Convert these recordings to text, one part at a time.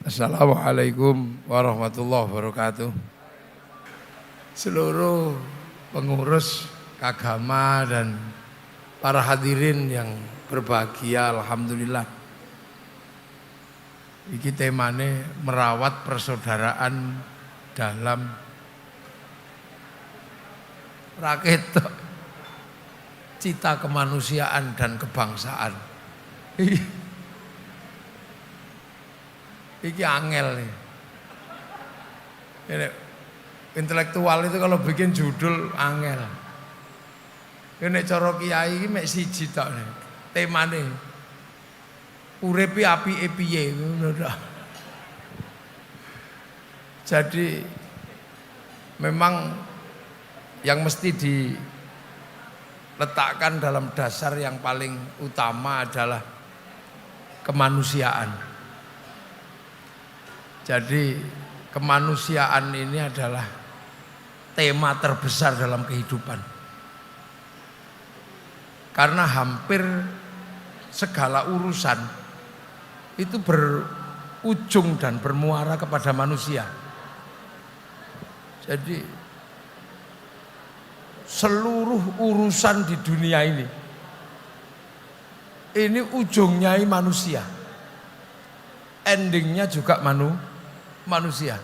Assalamualaikum warahmatullahi wabarakatuh. Seluruh pengurus agama dan para hadirin yang berbahagia, alhamdulillah. Iki temane merawat persaudaraan dalam rakyat, cita kemanusiaan dan kebangsaan. Iki angel nih. Ini intelektual itu kalau bikin judul angel. Ini cara kiai iki mek siji tok nih. Temane uripe apike piye ngono tok. Jadi memang yang mesti diletakkan dalam dasar yang paling utama adalah kemanusiaan. Jadi kemanusiaan ini adalah tema terbesar dalam kehidupan. Karena hampir segala urusan itu berujung dan bermuara kepada manusia. Jadi seluruh urusan di dunia ini ujungnya manusia. Endingnya juga manusia.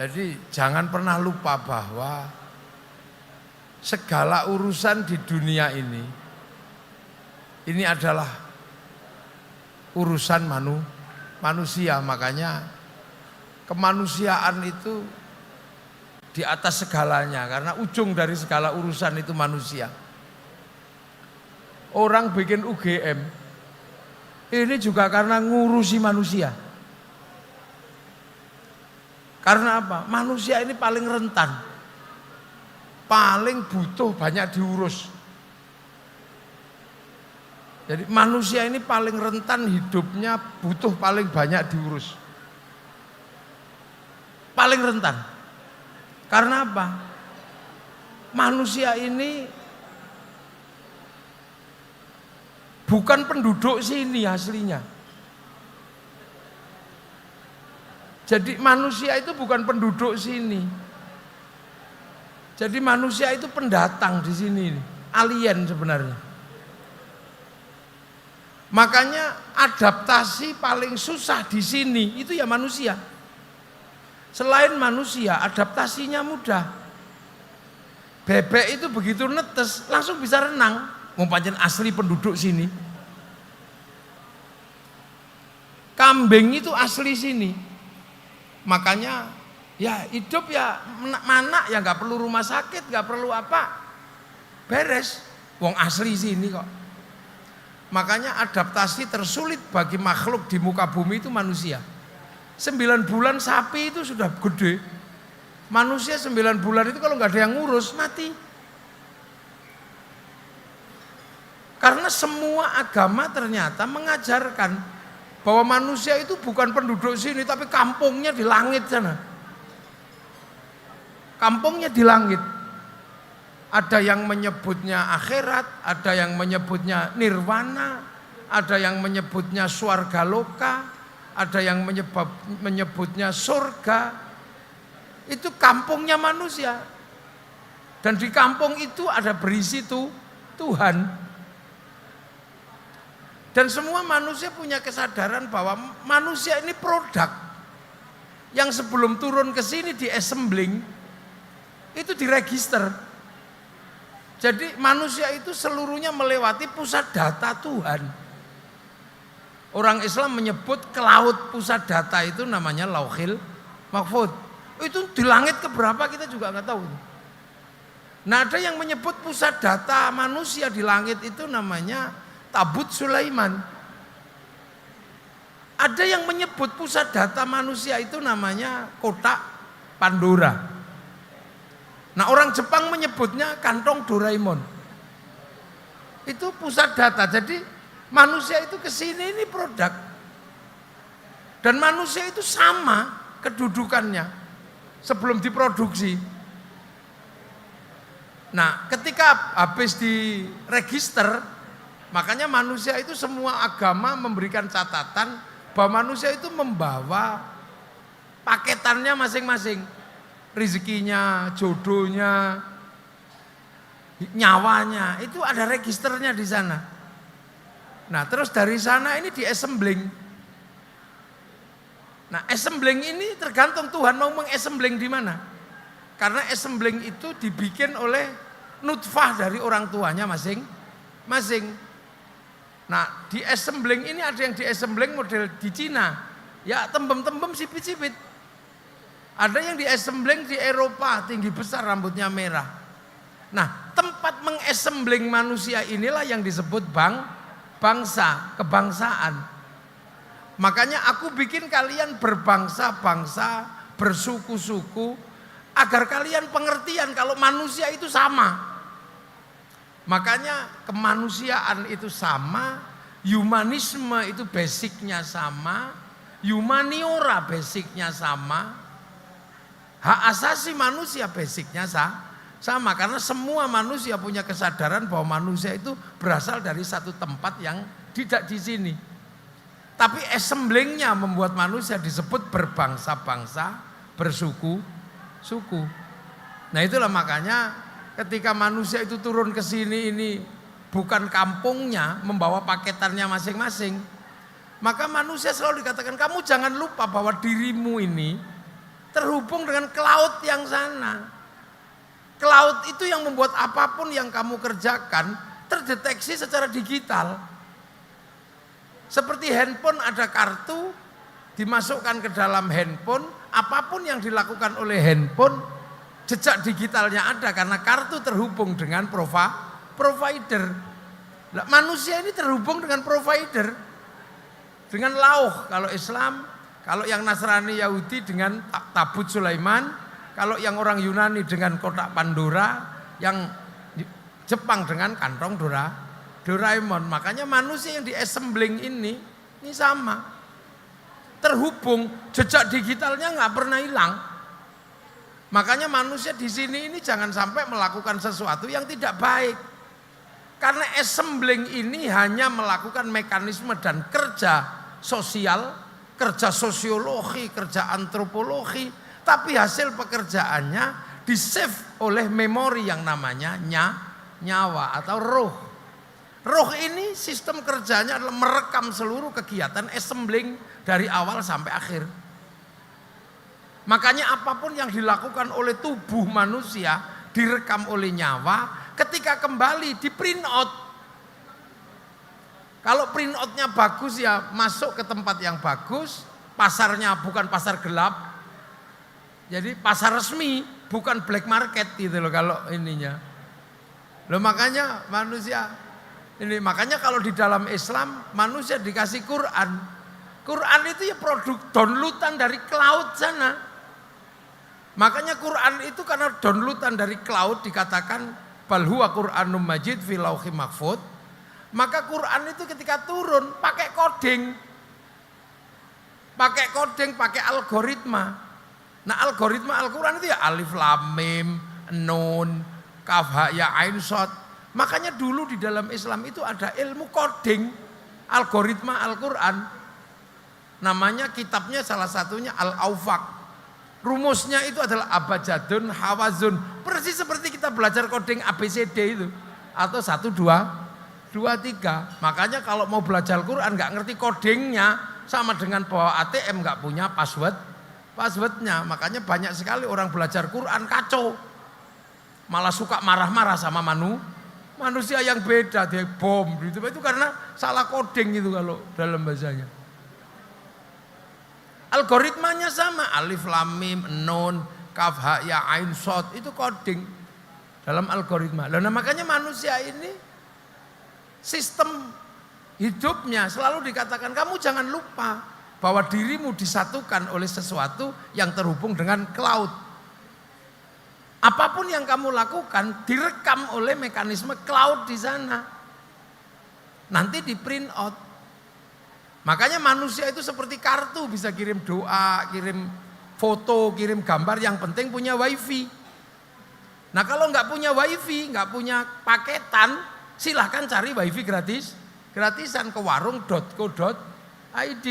Jadi jangan pernah lupa bahwa segala urusan di dunia ini adalah urusan manusia. Makanya kemanusiaan itu di atas segalanya, karena ujung dari segala urusan itu manusia. Orang bikin UGM ini juga karena ngurusi manusia. Karena apa? Manusia ini paling rentan, paling butuh banyak diurus. Jadi manusia ini paling rentan hidupnya, butuh paling banyak diurus. Paling rentan. Karena apa? Manusia ini bukan penduduk sini aslinya. Jadi manusia itu bukan penduduk sini. Jadi manusia itu pendatang di sini, alien sebenarnya. Makanya adaptasi paling susah di sini itu ya manusia. Selain manusia, adaptasinya mudah. Bebek itu begitu netes langsung bisa renang. Pancen asli penduduk sini. Kambing itu asli sini. Makanya ya hidup ya mana ya nggak perlu rumah sakit, nggak perlu apa, beres. Wong asli sini kok. Makanya adaptasi tersulit bagi makhluk di muka bumi itu manusia. 9 bulan sapi itu sudah gede. Manusia 9 bulan itu kalau nggak ada yang ngurus mati. Karena semua agama ternyata mengajarkan bahwa manusia itu bukan penduduk sini, tapi kampungnya di langit sana. Kampungnya di langit. Ada yang menyebutnya akhirat, ada yang menyebutnya nirwana, ada yang menyebutnya swargaloka, ada yang menyebutnya surga. Itu kampungnya manusia. Dan di kampung itu ada berisi Tuhan. Dan semua manusia punya kesadaran bahwa manusia ini produk yang sebelum turun ke sini di assembling itu diregister. Jadi manusia itu seluruhnya melewati pusat data Tuhan. Orang Islam menyebut cloud pusat data itu namanya Lauhil Mahfuz. Itu di langit keberapa kita juga nggak tahu. Nah ada yang menyebut pusat data manusia di langit itu namanya Tabut Sulaiman. Ada yang menyebut pusat data manusia itu namanya kotak Pandora. Nah orang Jepang menyebutnya kantong Doraemon. Itu pusat data. Jadi manusia itu kesini ini produk. Dan manusia itu sama kedudukannya sebelum diproduksi. Nah ketika habis diregister, makanya manusia itu semua agama memberikan catatan bahwa manusia itu membawa paketannya masing-masing. Rezekinya, jodohnya, nyawanya, itu ada registernya di sana. Nah, terus dari sana ini di-assembling. Nah, assembling ini tergantung Tuhan mau meng-assembling di mana. Karena assembling itu dibikin oleh nutfah dari orang tuanya masing-masing. Nah, di-assembling ini ada yang di-assembling model di Cina. Ya, tembem-tembem sipit-sipit. Ada yang di-assembling di Eropa, tinggi besar, rambutnya merah. Nah, tempat meng-assembling manusia inilah yang disebut bangsa, kebangsaan. Makanya aku bikin kalian berbangsa-bangsa, bersuku-suku, agar kalian pengertian kalau manusia itu sama. Makanya kemanusiaan itu sama, humanisme itu basicnya sama, humaniora basicnya sama, hak asasi manusia basicnya sama. Karena semua manusia punya kesadaran bahwa manusia itu berasal dari satu tempat yang tidak di sini. Tapi assemblingnya membuat manusia disebut berbangsa-bangsa, bersuku-suku. Nah itulah makanya ketika manusia itu turun ke sini ini bukan kampungnya membawa paketannya masing-masing. Maka manusia selalu dikatakan kamu jangan lupa bahwa dirimu ini terhubung dengan cloud yang sana. Cloud itu yang membuat apapun yang kamu kerjakan terdeteksi secara digital. Seperti handphone ada kartu, dimasukkan ke dalam handphone, apapun yang dilakukan oleh handphone, jejak digitalnya ada karena kartu terhubung dengan provider. Nah, manusia ini terhubung dengan provider, dengan lauh kalau Islam, kalau yang Nasrani Yahudi dengan tabut Sulaiman, kalau yang orang Yunani dengan kotak Pandora, yang Jepang dengan kantong Doraemon. Makanya manusia yang di-assembling ini sama. Terhubung, jejak digitalnya nggak pernah hilang. Makanya manusia di sini ini jangan sampai melakukan sesuatu yang tidak baik. Karena assembling ini hanya melakukan mekanisme dan kerja sosial, kerja sosiologi, kerja antropologi, tapi hasil pekerjaannya di-save oleh memori yang namanya nyawa atau roh. Roh ini sistem kerjanya adalah merekam seluruh kegiatan assembling dari awal sampai akhir. Makanya apapun yang dilakukan oleh tubuh manusia direkam oleh nyawa, ketika kembali di print out. Kalau print outnya bagus ya masuk ke tempat yang bagus, pasarnya bukan pasar gelap. Jadi pasar resmi, bukan black market gitu loh kalau ininya. Loh makanya manusia ini, makanya kalau di dalam Islam manusia dikasih Quran. Quran itu ya produk downloadan dari cloud sana. Makanya Quran itu karena downloadan dari cloud dikatakan bal huwa Qur'anum Majid fi lauhim mahfud. Maka Quran itu ketika turun pakai coding. Pakai algoritma. Nah, algoritma Al-Qur'an itu ya alif lam mim, nun, kaf ha ya ain shad. Makanya dulu di dalam Islam itu ada ilmu coding, algoritma Al-Quran. Namanya kitabnya salah satunya Al-Awfaq. Rumusnya itu adalah abajadun, hawazun. Persis seperti kita belajar coding ABCD itu. Atau 1, 2, 3. Makanya kalau mau belajar Al-Quran gak ngerti codingnya, sama dengan bawa ATM gak punya passwordnya. Makanya banyak sekali orang belajar Quran kacau. Malah suka marah-marah sama manusia yang beda, dia bom gitu. Itu karena salah coding itu kalau dalam bahasanya. Algoritmanya sama, alif lam mim, nun, kaf ha ya ain shad, itu coding dalam algoritma. Nah, makanya manusia ini sistem hidupnya selalu dikatakan kamu jangan lupa bahwa dirimu disatukan oleh sesuatu yang terhubung dengan cloud. Apapun yang kamu lakukan direkam oleh mekanisme cloud di sana. Nanti di print out. Makanya manusia itu seperti kartu, bisa kirim doa, kirim foto, kirim gambar, yang penting punya wifi. Nah kalau nggak punya wifi, nggak punya paketan, silahkan cari wifi gratisan ke warung.co.id.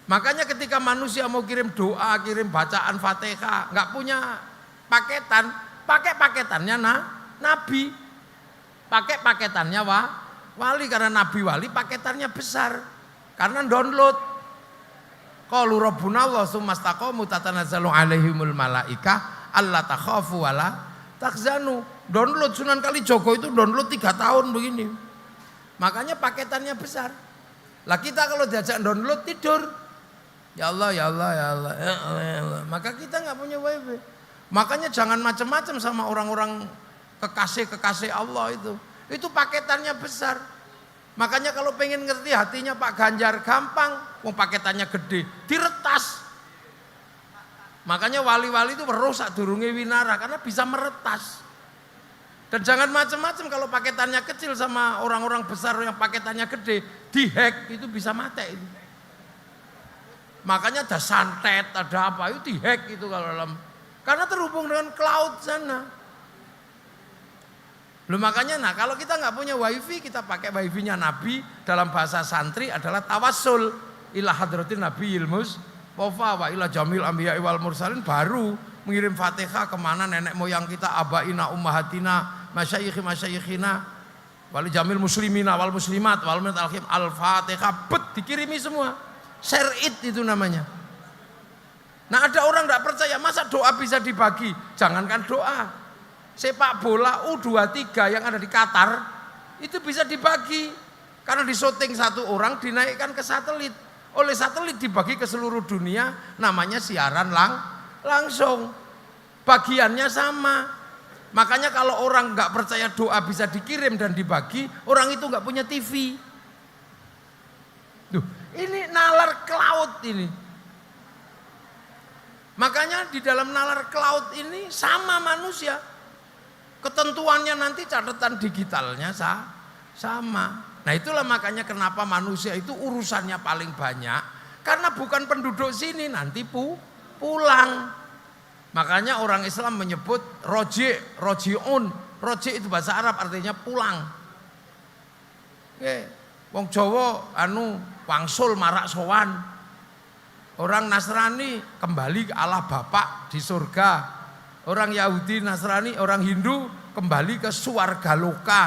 Makanya ketika manusia mau kirim doa, kirim bacaan Fatihah, nggak punya paketan, pakai paketannya Nabi, pakai paketannya wali, karena Nabi wali paketannya besar, karena download. Qalu rabbuna Allah tsumma istaqamu tatanazzalu alaihimul malaikah alla takhafu wala tahzanu. Download Sunan Kalijogo itu download 3 tahun begini. Makanya paketannya besar. Lah kita kalau diajak download tidur. Ya Allah, ya Allah, ya Allah, ya Allah, ya Allah. Maka kita nggak punya wifi. Makanya jangan macam-macam sama orang-orang kekasih-kekasih Allah itu. Itu paketannya besar. Makanya kalau pengen ngerti hatinya Pak Ganjar gampang, wong paketannya gede, diretas. Makanya wali-wali itu merusak durunge winara karena bisa meretas. Dan jangan macam-macam kalau paketannya kecil sama orang-orang besar yang paketannya gede, dihack itu bisa mati itu. Makanya ada santet, ada apa itu dihack itu kalau dalam, karena terhubung dengan cloud sana. Loh makanya kalau kita nggak punya wifi, kita pakai wifi-nya Nabi, dalam bahasa santri adalah tawassul ila hadratin Nabi ilmus wafa wa ila jamil anbiya wal mursalin, baru mengirim Fatihah kemana nenek moyang kita, abaina ummahatina masyayikhina wali jamil muslimina wal muslimat wal minat al-khim al-Fatihah, dikirimi semua. Share it itu namanya. Nah ada orang tidak percaya, masa doa bisa dibagi? Jangankan doa, sepak bola U23 yang ada di Qatar itu bisa dibagi, karena di syuting satu orang dinaikkan ke satelit, oleh satelit dibagi ke seluruh dunia, namanya siaran langsung, bagiannya sama. Makanya kalau orang nggak percaya doa bisa dikirim dan dibagi, orang itu nggak punya TV. Duh, ini nalar cloud ini. Makanya di dalam nalar cloud ini sama manusia. Ketentuannya nanti catatan digitalnya sama. Nah itulah makanya kenapa manusia itu urusannya paling banyak. Karena bukan penduduk sini, nanti pulang. Makanya orang Islam menyebut roji'un. Roji' itu bahasa Arab artinya pulang. Wong Jawa wangsul marak sowan. Orang Nasrani kembali ke Allah Bapa di surga. Orang Yahudi, Nasrani, orang Hindu kembali ke Swarga Loka.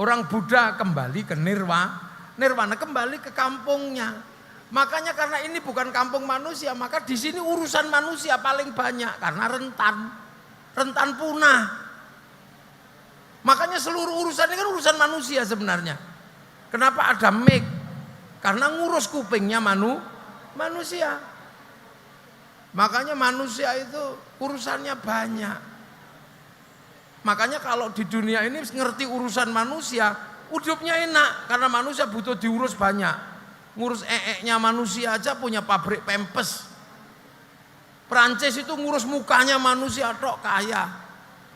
Orang Buddha kembali ke Nirwana, kembali ke kampungnya. Makanya karena ini bukan kampung manusia, maka di sini urusan manusia paling banyak karena rentan punah. Makanya seluruh urusan ini kan urusan manusia sebenarnya. Kenapa ada mic? Karena ngurus kupingnya manusia. Makanya manusia itu urusannya banyak. Makanya kalau di dunia ini ngerti urusan manusia, hidupnya enak karena manusia butuh diurus banyak. Ngurus nya manusia aja punya pabrik Pampers. Perancis itu ngurus mukanya manusia tok kaya.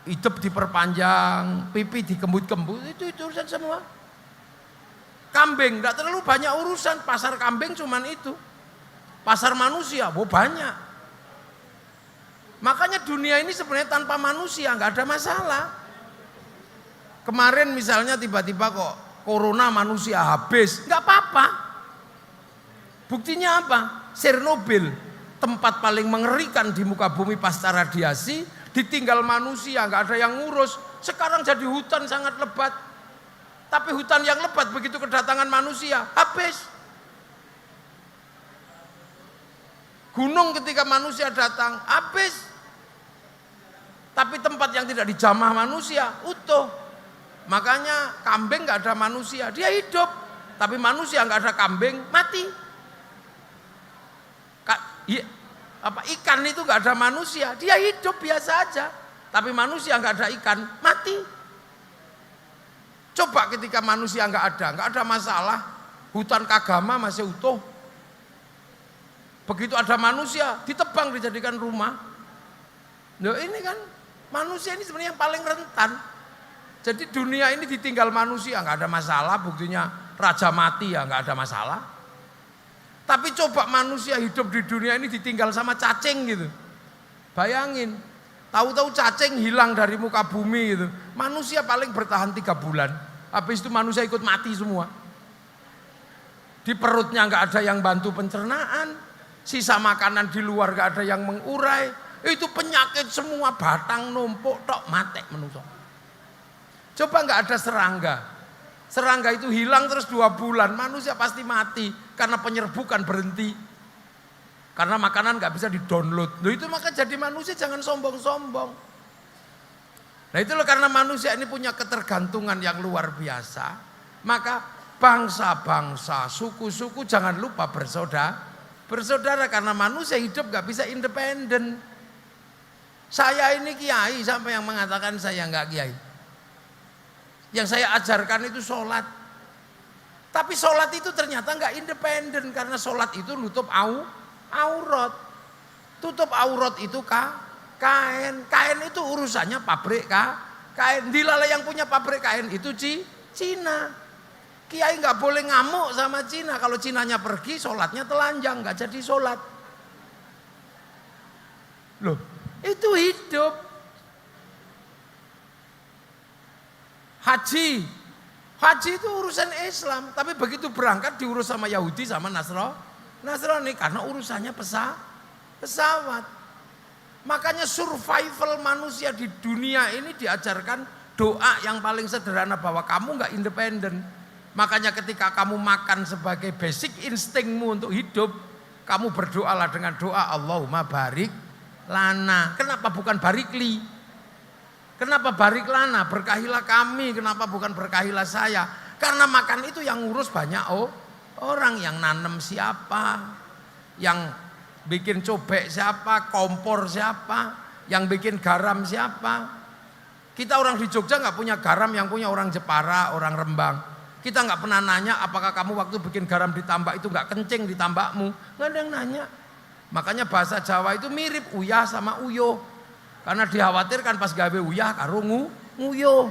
Hidup diperpanjang, pipi dikembut-kembut, itu urusan semua. Kambing enggak terlalu banyak urusan, pasar kambing cuman itu. Pasar manusia banyak. Makanya dunia ini sebenarnya tanpa manusia enggak ada masalah. Kemarin misalnya tiba-tiba kok corona manusia habis, enggak apa-apa. Buktinya apa? Chernobyl, tempat paling mengerikan di muka bumi pasca radiasi, ditinggal manusia, enggak ada yang ngurus. Sekarang jadi hutan sangat lebat. Tapi hutan yang lebat begitu kedatangan manusia, habis. Gunung ketika manusia datang, habis. Tapi tempat yang tidak dijamah manusia, utuh. Makanya kambing nggak ada manusia, dia hidup. Tapi manusia nggak ada kambing, mati. Ikan itu nggak ada manusia, dia hidup biasa aja. Tapi manusia nggak ada ikan, mati. Coba ketika manusia nggak ada masalah, hutan Kagama masih utuh. Begitu ada manusia, ditebang dijadikan rumah. Nah ini kan manusia ini sebenarnya yang paling rentan. Jadi dunia ini ditinggal manusia nggak ada masalah, buktinya raja mati ya nggak ada masalah. Tapi coba manusia hidup di dunia ini ditinggal sama cacing gitu. Bayangin, tahu-tahu cacing hilang dari muka bumi gitu. Manusia paling bertahan 3 bulan. Habis itu manusia ikut mati semua. Di perutnya nggak ada yang bantu pencernaan. sisa makanan di luar gak ada yang mengurai, itu penyakit semua batang numpuk tok mate menungso. Coba gak ada serangga. Serangga itu hilang terus 2 bulan, manusia pasti mati karena penyerbukan berhenti. Karena makanan gak bisa di-download. Loh itu maka jadi manusia jangan sombong-sombong. Nah itu loh, karena manusia ini punya ketergantungan yang luar biasa, maka bangsa-bangsa, suku-suku jangan lupa bersaudara karena manusia hidup gak bisa independen. Saya ini kiai, sampai yang mengatakan saya gak kiai. Yang saya ajarkan itu sholat. Tapi sholat itu ternyata gak independen, karena sholat itu nutup aurat. Tutup aurat itu kain. Kain itu urusannya pabrik kain. Dilala yang punya pabrik kain itu Cina. Kiai nggak boleh ngamuk sama Cina. Kalau Cinanya pergi, sholatnya telanjang, nggak jadi sholat. Loh, itu hidup. Haji itu urusan Islam, tapi begitu berangkat diurus sama Yahudi sama Nasrani karena urusannya pesawat. Makanya survival manusia di dunia ini diajarkan doa yang paling sederhana, bahwa kamu nggak independen. Makanya ketika kamu makan sebagai basic instingmu untuk hidup, kamu berdoalah dengan doa Allahumma barik lana. Kenapa bukan barikli? Kenapa barik lana? Berkahilah kami. Kenapa bukan berkahilah saya? Karena makan itu yang ngurus banyak orang. Yang nanem siapa? Yang bikin cobek siapa? Kompor siapa? Yang bikin garam siapa? Kita orang di Jogja nggak punya garam, yang punya orang Jepara, orang Rembang. Kita nggak pernah nanya apakah kamu waktu bikin garam di tambak itu nggak kencing di tambakmu. Nggak ada yang nanya. Makanya bahasa Jawa itu mirip uyah sama uyo. Karena dikhawatirkan pas gawe uyah karo nguyo.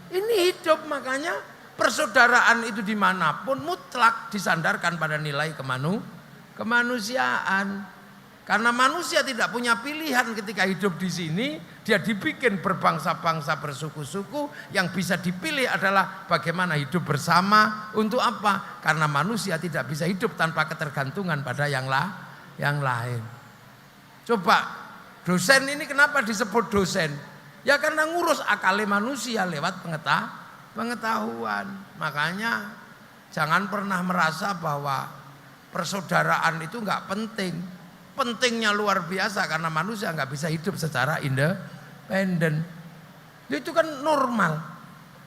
Ini hidup, makanya persaudaraan itu dimanapun mutlak disandarkan pada nilai kemanusiaan. Karena manusia tidak punya pilihan ketika hidup di sini, dia dibikin berbangsa-bangsa, bersuku-suku. Yang bisa dipilih adalah bagaimana hidup bersama. Untuk apa? Karena manusia tidak bisa hidup tanpa ketergantungan pada yang lain. Coba, dosen ini kenapa disebut dosen? Ya karena ngurus akali manusia lewat pengetahuan. Makanya jangan pernah merasa bahwa persaudaraan itu nggak penting. Pentingnya luar biasa, karena manusia nggak bisa hidup secara independen. Itu kan normal.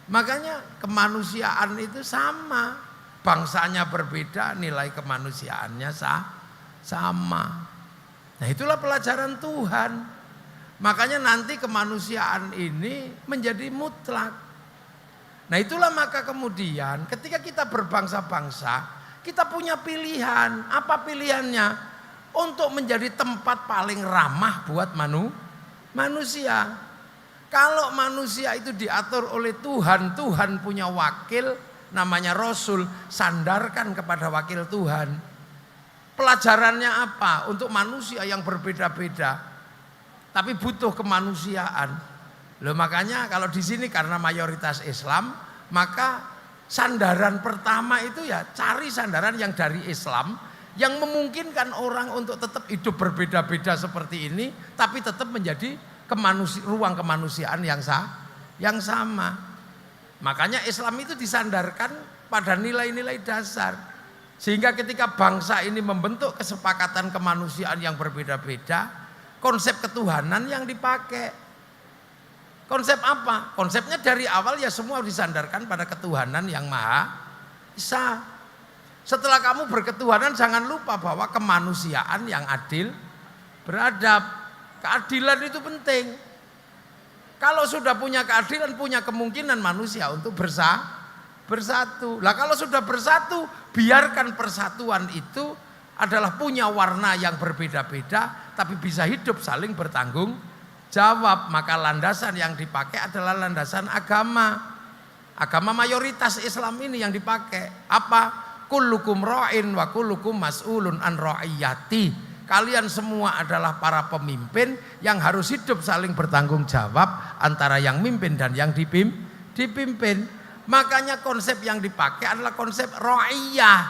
Makanya kemanusiaan itu sama. Bangsanya berbeda, nilai kemanusiaannya sama. Nah itulah pelajaran Tuhan. Makanya nanti kemanusiaan ini menjadi mutlak. Nah itulah maka kemudian ketika kita berbangsa-bangsa, kita punya pilihan. Apa pilihannya? Untuk menjadi tempat paling ramah buat manusia. Kalau manusia itu diatur oleh Tuhan, Tuhan punya wakil namanya Rasul, sandarkan kepada wakil Tuhan. Pelajarannya apa? Untuk manusia yang berbeda-beda, tapi butuh kemanusiaan. Loh makanya kalau di sini karena mayoritas Islam, maka sandaran pertama itu ya cari sandaran yang dari Islam, yang memungkinkan orang untuk tetap hidup berbeda-beda seperti ini, tapi tetap menjadi ruang kemanusiaan yang sama. Makanya Islam itu disandarkan pada nilai-nilai dasar. Sehingga ketika bangsa ini membentuk kesepakatan kemanusiaan yang berbeda-beda, konsep ketuhanan yang dipakai. Konsep apa? Konsepnya dari awal ya semua disandarkan pada ketuhanan yang Maha Esa. Setelah kamu berketuhanan, jangan lupa bahwa kemanusiaan yang adil, beradab. Keadilan itu penting. Kalau sudah punya keadilan, punya kemungkinan manusia untuk bersatu. Lah kalau sudah bersatu, biarkan persatuan itu adalah punya warna yang berbeda-beda, tapi bisa hidup saling bertanggung jawab. Maka landasan yang dipakai adalah landasan agama. Agama mayoritas Islam ini yang dipakai. Apa? Kullukum ra'in wa kullukum mas'ulun an ra'iyati. Kalian semua adalah para pemimpin yang harus hidup saling bertanggung jawab antara yang mimpin dan yang dipimpin. Makanya konsep yang dipakai adalah konsep ra'iyah.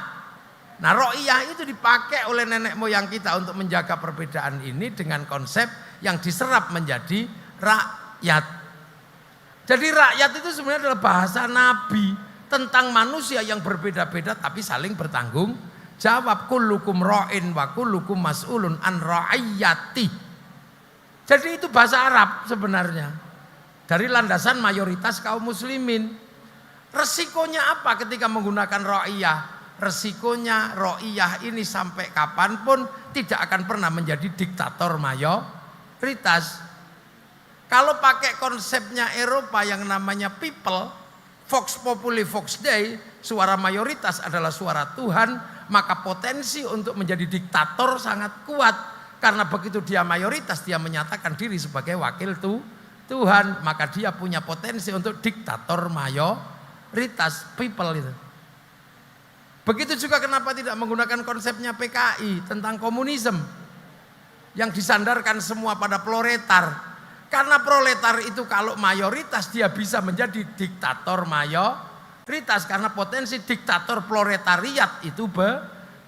Nah, ro'iyah itu dipakai oleh nenek moyang kita untuk menjaga perbedaan ini dengan konsep yang diserap menjadi rakyat. Jadi rakyat itu sebenarnya adalah bahasa Nabi tentang manusia yang berbeda-beda tapi saling bertanggung jawab. Kullukum ra'in wa kullukum mas'ulun an ra'iyati. Jadi itu bahasa Arab sebenarnya. Dari landasan mayoritas kaum muslimin. Resikonya apa ketika menggunakan ra'iyah? Resikonya ro'iyah ini sampai kapanpun tidak akan pernah menjadi diktator mayoritas. Kalau pakai konsepnya Eropa yang namanya people, vox populi vox dei, suara mayoritas adalah suara Tuhan, maka potensi untuk menjadi diktator sangat kuat. Karena begitu dia mayoritas, dia menyatakan diri sebagai wakil Tuhan, maka dia punya potensi untuk diktator mayoritas, people itu. Begitu juga kenapa tidak menggunakan konsepnya PKI tentang komunisme yang disandarkan semua pada proletar. Karena proletar itu kalau mayoritas dia bisa menjadi diktator mayoritas karena potensi diktator proletariat itu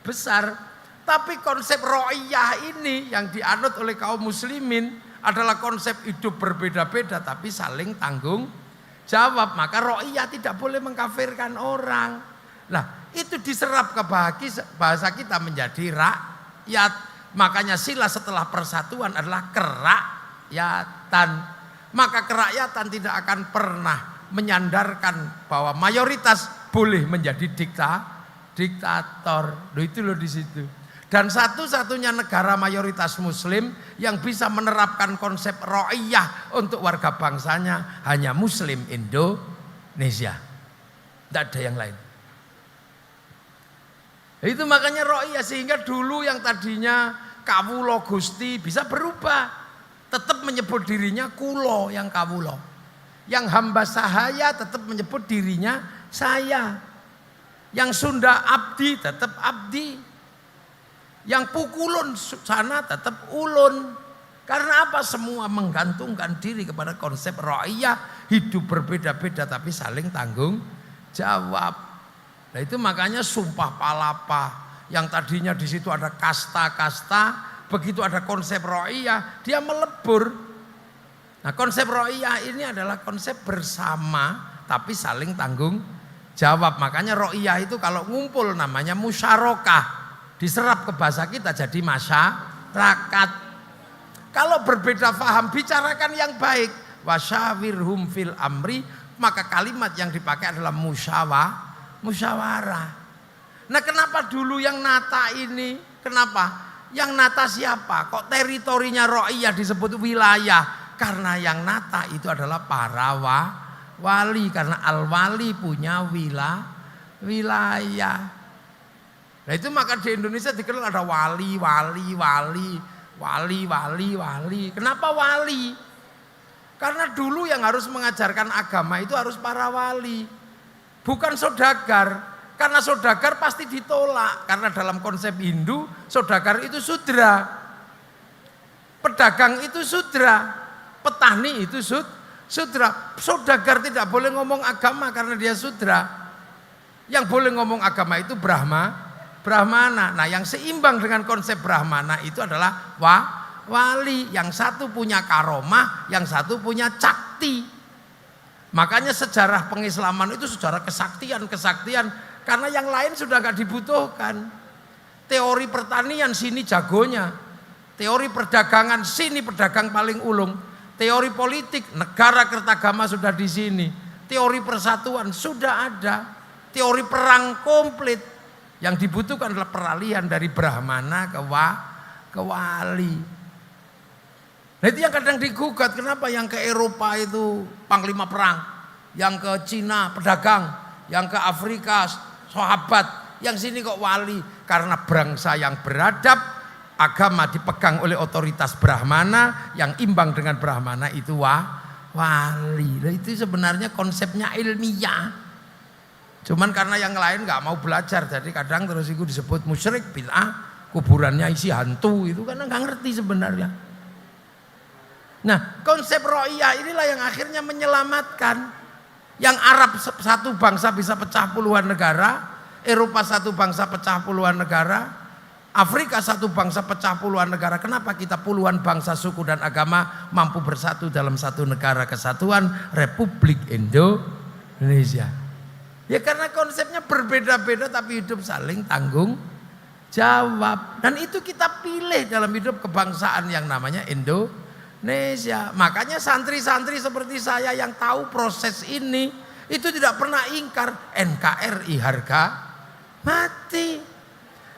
besar. Tapi konsep ro'iyah ini yang dianut oleh kaum muslimin adalah konsep hidup berbeda-beda tapi saling tanggung jawab. Maka ro'iyah tidak boleh mengkafirkan orang. Nah, itu diserap ke bahasa kita menjadi rakyat. Makanya sila setelah persatuan adalah kerakyatan. Maka kerakyatan tidak akan pernah menyandarkan bahwa mayoritas boleh menjadi diktator. Itu loh di situ. Dan satu-satunya negara mayoritas muslim yang bisa menerapkan konsep ro'iyah untuk warga bangsanya hanya muslim Indonesia. Tidak ada yang lain. Itu makanya ro'iyah, sehingga dulu yang tadinya kawulo gusti bisa berubah. Tetap menyebut dirinya kulo yang kawulo. Yang hamba sahaya tetap menyebut dirinya saya. Yang Sunda abdi tetap abdi. Yang pukulun sana tetap ulun. Karena apa? Semua menggantungkan diri kepada konsep ro'iyah. Hidup berbeda-beda tapi saling tanggung jawab. Nah itu makanya sumpah palapa yang tadinya di situ ada kasta-kasta, begitu ada konsep ro'iyah dia melebur. Nah konsep ro'iyah ini adalah konsep bersama tapi saling tanggung jawab. Makanya ro'iyah itu kalau ngumpul namanya musyarakah, diserap ke bahasa kita jadi masyarakat. Kalau berbeda faham bicarakan yang baik. Wasyawirhum fil amri, maka kalimat yang dipakai adalah musyawarah. Nah kenapa dulu yang nata ini? Kenapa? Yang nata siapa? Kok teritorinya ro'iyah disebut wilayah? Karena yang nata itu adalah para wali. Karena al-wali punya wilayah. Nah itu maka di Indonesia dikenal ada wali. Kenapa wali? Karena dulu yang harus mengajarkan agama itu harus para wali. Bukan saudagar, karena saudagar pasti ditolak. Karena dalam konsep Hindu, saudagar itu sudra. Pedagang itu sudra. Petani itu sudra. Saudagar tidak boleh ngomong agama karena dia sudra. Yang boleh ngomong agama itu Brahmana. Nah yang seimbang dengan konsep Brahmana itu adalah wali. Yang satu punya karomah, yang satu punya cakti. Makanya sejarah pengislaman itu sejarah kesaktian. Karena yang lain sudah gak dibutuhkan. Teori pertanian sini jagonya. Teori perdagangan sini pedagang paling ulung. Teori politik negara kertagama sudah di sini. Teori persatuan sudah ada. Teori perang komplit. Yang dibutuhkan adalah peralihan dari Brahmana ke wali. Nah itu yang kadang digugat, kenapa yang ke Eropa itu panglima perang, yang ke Cina pedagang, yang ke Afrika sahabat, yang sini kok wali? Karena bangsa yang beradab, agama dipegang oleh otoritas Brahmana, yang imbang dengan Brahmana itu wali. Nah itu sebenarnya konsepnya ilmiah. Cuman karena yang lain gak mau belajar, jadi kadang terus itu disebut musyrik, bid'ah, kuburannya isi hantu, itu karena gak ngerti sebenarnya. Nah konsep ro'iyah inilah yang akhirnya menyelamatkan. Yang Arab satu bangsa bisa pecah puluhan negara, Eropa satu bangsa pecah puluhan negara, Afrika satu bangsa pecah puluhan negara. Kenapa kita puluhan bangsa, suku dan agama mampu bersatu dalam satu negara kesatuan Republik Indonesia? Ya karena konsepnya berbeda-beda tapi hidup saling tanggung jawab. Dan itu kita pilih dalam hidup kebangsaan yang namanya Indonesia. Makanya santri-santri seperti saya yang tahu proses ini itu tidak pernah ingkar NKRI harga mati.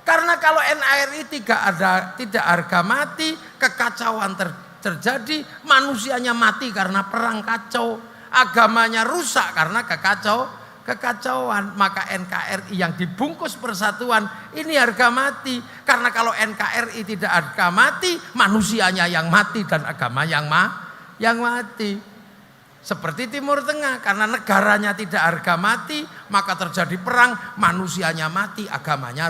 Karena kalau NKRI tidak harga mati, kekacauan terjadi, manusianya mati karena perang kacau, agamanya rusak karena kekacauan. Maka NKRI yang dibungkus persatuan ini harga mati. Karena kalau NKRI tidak harga mati, manusianya yang mati dan agama yang mati. Seperti Timur Tengah, karena negaranya tidak harga mati, maka terjadi perang, manusianya mati, agamanya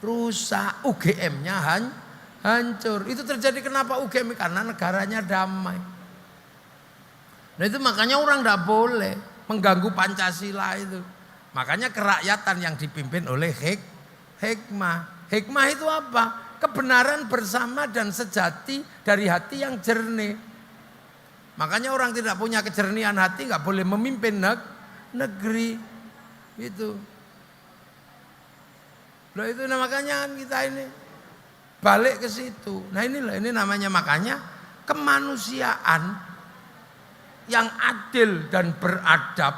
rusak, UGM-nya hancur. Itu terjadi kenapa UGM? Karena negaranya damai. Nah itu makanya orang tidak boleh mengganggu Pancasila itu. Makanya kerakyatan yang dipimpin oleh hikmah. Hikmah itu apa? Kebenaran bersama dan sejati dari hati yang jernih. Makanya orang tidak punya kejernihan hati nggak boleh memimpin negeri. Itu. Loh itu makanya kita ini balik ke situ. Nah ini namanya makanya kemanusiaan yang adil dan beradab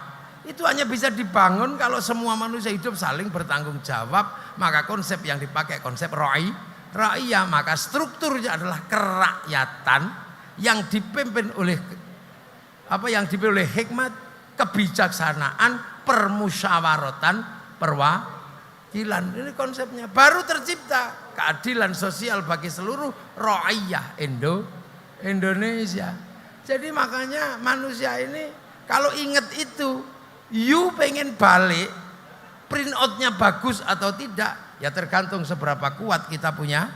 itu hanya bisa dibangun kalau semua manusia hidup saling bertanggung jawab. Maka konsep yang dipakai konsep ra'iyah, maka strukturnya adalah kerakyatan yang dipimpin oleh hikmat, kebijaksanaan, permusyawaratan, perwakilan. Ini konsepnya baru tercipta keadilan sosial bagi seluruh ra'iyah Indonesia. Jadi makanya manusia ini kalau ingat itu, you pengen balik, print outnya bagus atau tidak, ya tergantung seberapa kuat kita punya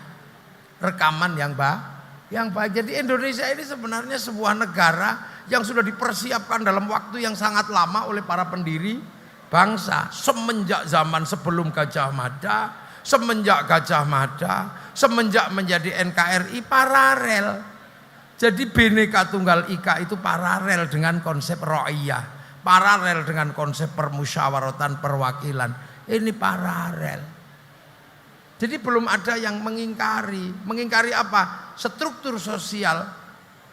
rekaman yang baik. Jadi Indonesia ini sebenarnya sebuah negara yang sudah dipersiapkan dalam waktu yang sangat lama oleh para pendiri bangsa. Semenjak zaman sebelum Gajah Mada, semenjak menjadi NKRI paralel. Jadi Bhinneka Tunggal Ika itu paralel dengan konsep ra'iyah, paralel dengan konsep permusyawaratan perwakilan. Ini paralel. Jadi belum ada yang mengingkari apa? Struktur sosial,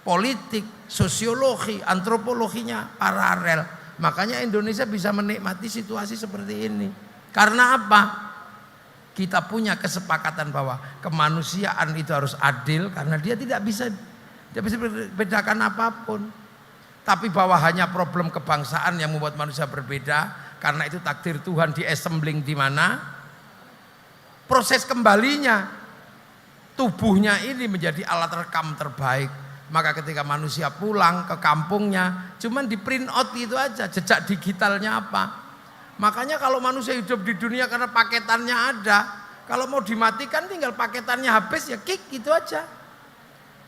politik, sosiologi, antropologinya paralel. Makanya Indonesia bisa menikmati situasi seperti ini. Karena apa? Kita punya kesepakatan bahwa kemanusiaan itu harus adil karena dia tidak bisa bedakan apapun. Tapi bahwa hanya problem kebangsaan yang membuat manusia berbeda, karena itu takdir Tuhan di-assembling di mana? Proses kembalinya tubuhnya ini menjadi alat rekam terbaik. Maka ketika manusia pulang ke kampungnya, cuman di print out itu aja, jejak digitalnya apa. Makanya kalau manusia hidup di dunia karena paketannya ada, kalau mau dimatikan tinggal paketannya habis ya kick gitu aja.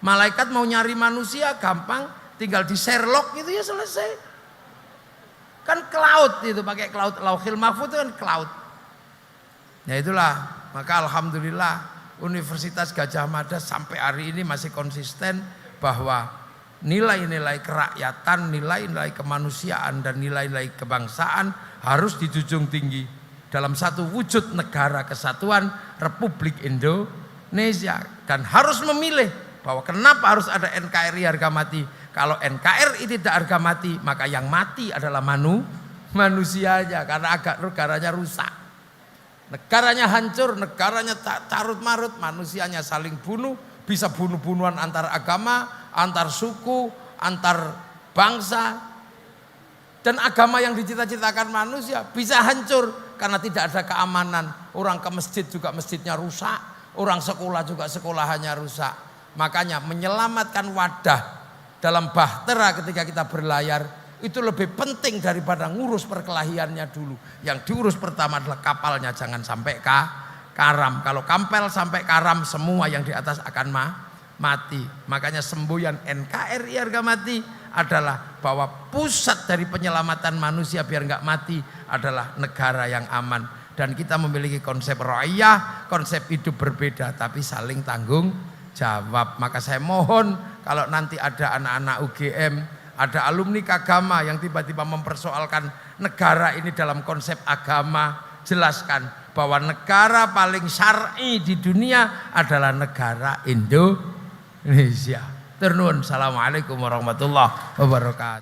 Malaikat mau nyari manusia gampang, tinggal di Sherlock itu ya selesai. Kan cloud itu, pakai cloud, Lauhil Mahfuz itu kan cloud. Ya itulah. Maka alhamdulillah Universitas Gajah Mada sampai hari ini masih konsisten bahwa nilai-nilai kerakyatan, nilai-nilai kemanusiaan dan nilai-nilai kebangsaan harus dijunjung tinggi dalam satu wujud negara kesatuan Republik Indonesia. Dan harus memilih bahwa kenapa harus ada NKRI harga mati. Kalau NKRI tidak harga mati, maka yang mati adalah manusianya karena negaranya rusak. Negaranya hancur, negaranya carut marut, manusianya saling bunuh, bisa bunuh-bunuhan antar agama, antar suku, antar bangsa. Dan agama yang dicita-citakan manusia bisa hancur karena tidak ada keamanan. Orang ke masjid juga masjidnya rusak, orang sekolah juga sekolahannya rusak. Makanya menyelamatkan wadah dalam bahtera ketika kita berlayar itu lebih penting daripada ngurus perkelahiannya dulu. Yang diurus pertama adalah kapalnya, jangan sampai karam. Kalau kapal sampai karam, semua yang di atas akan mati. Makanya semboyan NKRI harga mati adalah bahwa pusat dari penyelamatan manusia biar nggak mati adalah negara yang aman. Dan kita memiliki konsep ra'iyah, konsep hidup berbeda tapi saling tanggung jawab. Maka saya mohon kalau nanti ada anak-anak UGM, ada alumni Kagama yang tiba-tiba mempersoalkan negara ini dalam konsep agama, jelaskan bahwa negara paling syar'i di dunia adalah negara Indonesia. Assalamualaikum warahmatullahi wabarakatuh.